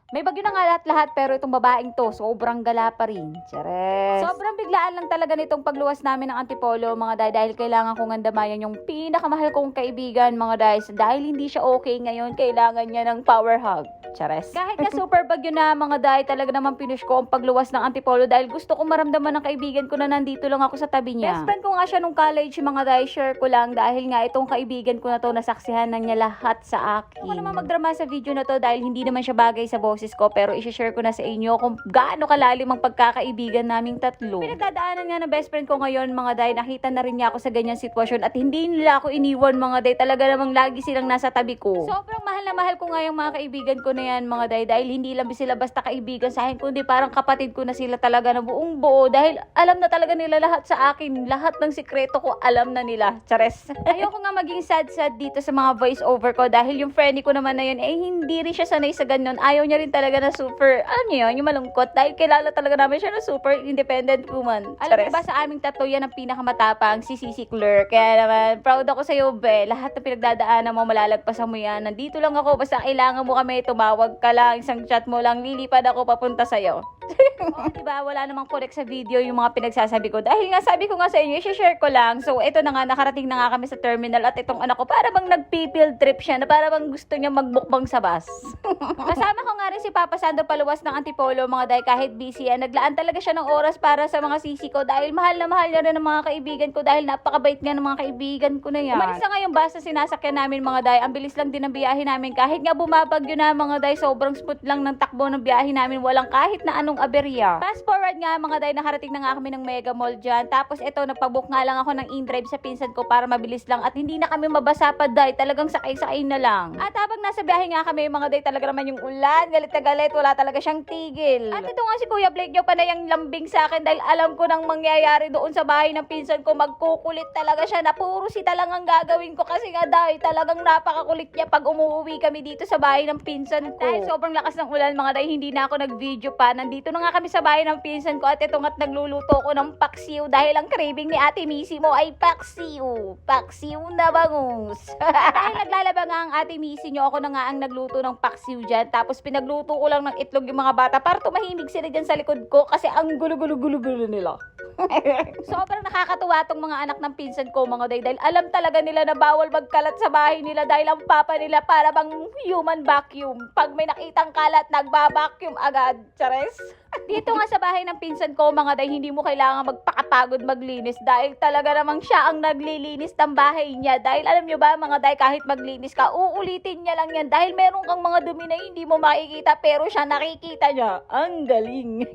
May bagyo na nga lahat-lahat pero itong babaeng to, sobrang gala pa rin. Chares. Sobrang biglaan lang talaga nitong pagluwas namin ng Antipolo mga day dahil kailangan kong andamayan yung pinakamahal kong kaibigan mga day. Dahil hindi siya okay ngayon, kailangan niya ng power hug. Chares. Kahit na super bagyo na mga day, talaga naman pinush ko ang pagluwas ng Antipolo dahil gusto kong maramdaman ng kaibigan ko na nandito lang ako sa tabi niya. Best friend ko nga siya nung college mga day, share ko lang dahil nga itong kaibigan ko na to nasaksihan na niya lahat sa akin. Ako naman magdrama sa video na to dahil hindi naman siya bagay sa boses ko pero i-share ko na sa inyo kung gaano kalalim ang pagkakaibigan naming tatlo. Pinagdadaanan nga ng best friend ko ngayon mga day, nakita na rin niya ako sa ganyang sitwasyon at hindi nila ako iniwan mga day, talaga namang lagi silang nasa tabi ko. Sobrang mahal na mahal ko nga yung mga kaibigan ko na yan mga day dahil hindi lang sila basta kaibigan sa akin kundi parang kapatid ko na sila talaga na buong buo dahil alam na talaga nila lahat sa akin, lahat ng sikreto ko alam na nila. Chares. Ayoko nga maging sad dito sa mga voice over ko dahil yung friend ko naman na yun hindi rin siya sanay sa ganun. Ayaw niya rin talaga na super, alam niyo yun, yung malungkot dahil kilala talaga namin siya na super independent woman. Alam mo ba sa aming tatlo yan ang pinakamatapang, si Sisi Claire. Kaya naman, proud ako sa iyo, be. Lahat ng pinagdadaanan mo, malalagpasan mo yan. Nandito lang ako, basta kailangan mo kami, tumawag ka lang, isang chat mo lang, lilipad ako papunta sa'yo. Oo, diba? Wala namang correct sa video yung mga pinagsasabi ko. Dahil nga sabi ko nga sa inyo, i-share ko lang. So, ito na nga, nakarating na nga kami sa terminal at itong anak ko, para bang nag-field trip siya, na para bang gusto niya magbukbang sa bus. Kasama ko nga rin si Papa Sando paluwas ng Antipolo, mga day, kahit busy yan. Naglaan talaga siya ng oras para sa mga sisi ko dahil mahal na mahal niya rin ng mga kaibigan ko dahil napakabait nga ng mga kaibigan ko na yan. Umalis na nga yung bus na sinasakyan namin mga day. Ang bilis lang din ng biyahe namin. Kahit nga bumabagyo na mga day, sobrang smooth lang ng takbo ng biyahe namin. Walang kahit na anong aberya. Fast forward nga mga day, nakarating na nga kami ng Mega Mall dyan. Tapos ito, nagpabook nga lang ako ng in-drive sa pinsan ko para mabilis lang at hindi na kami mabasa pa day. Talagang sakay-sakay na lang. At habang nasa biyahe nga kami mga day, talaga naman yung ulan, galit na galit, wala talaga siyang tigil. At ito nga si Kuya Blake nyo pa na yung lambing sa akin dahil alam ko nang mangyayari doon sa bahay ng pinsan ko. Magkukulit talaga siya na puro sita lang ang gagawin ko kasi nga day, talagang napakakulit niya pag umuwi kami dito sa bahay ng pinsan ko. Dahil sobrang lakas ng ulan mga day, hindi na ako nag-video pa. Nandito na nga kami sa bahay ng pinsan ko at ito nga't nagluluto ko ng paksiw dahil ang craving ni Ate Missy mo ay paksiw. Paksiw na bangus. Dahil naglalaba nga ang Ate Missy nyo, ako na nga ang nagluto ng paksiw dyan. Tapos pinagluto ko lang ng itlog yung mga bata para tumahimig sila dyan sa likod ko kasi ang gulo-gulo-gulo-gulo nila. Sobrang nakakatuwa tong mga anak ng pinsan ko mga day dahil alam talaga nila na bawal magkalat sa bahay nila dahil ang papa nila para bang human vacuum. Pag may nakitang kalat, nagba-vacuum agad. Chares? Dito nga sa bahay ng pinsan ko mga day, hindi mo kailangan magpakapagod maglinis dahil talaga namang siya ang naglilinis ng bahay niya. Dahil alam nyo ba mga day, kahit maglinis ka, uulitin niya lang yan dahil meron kang mga dumi na hindi mo makikita pero siya nakikita niya. Ang galing.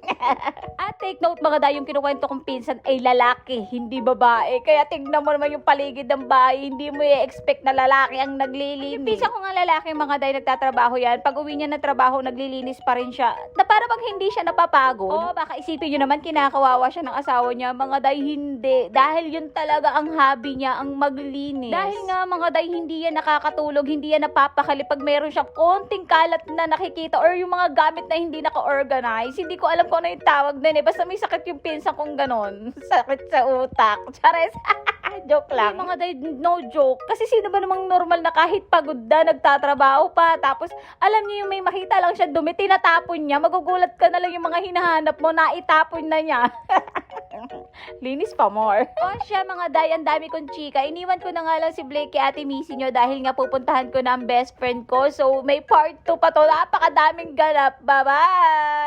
At take note mga day, yung kinukwento kong pinsan ay lalaki, hindi babae. Kaya tignan mo naman yung paligid ng bahay, hindi mo i-expect na lalaki ang naglilinis. Yung pinsan ko nga lalaki mga day, nagtatrabaho yan. Pag uwi niya na trabaho, naglilinis pa rin siya. Na para bang hindi siya napapagod. Oo, baka isipin nyo naman kinakawawa siya ng asawa niya. Mga day, hindi. Dahil yun talaga ang hobby niya, ang maglinis. Dahil nga mga day, hindi yan nakakatulog, hindi yan napapakali pag meron siyang konting kalat na nakikita or yung mga gamit na hindi naka-organize. Hindi ko alam kung ano yung tawag na eh. Basta may sakit yung pinsan kong ganon. Sakit sa utak. Chares. Joke lang. Mga day, no joke. Kasi sino ba namang normal na kahit pagod na, nagtatrabaho pa. Tapos, alam niyo yung may makita lang siya dumi, tinatapon niya. Magugulat ka na lang yung mga hinahanap mo, naitapon na niya. Linis pa more. O siya mga day, ang dami kong chika. Iniwan ko na nga lang si Blake kay Ate Missy nyo dahil nga pupuntahan ko na ang best friend ko. So, may part 2 pa to. Napakadaming ganap. Bye-bye!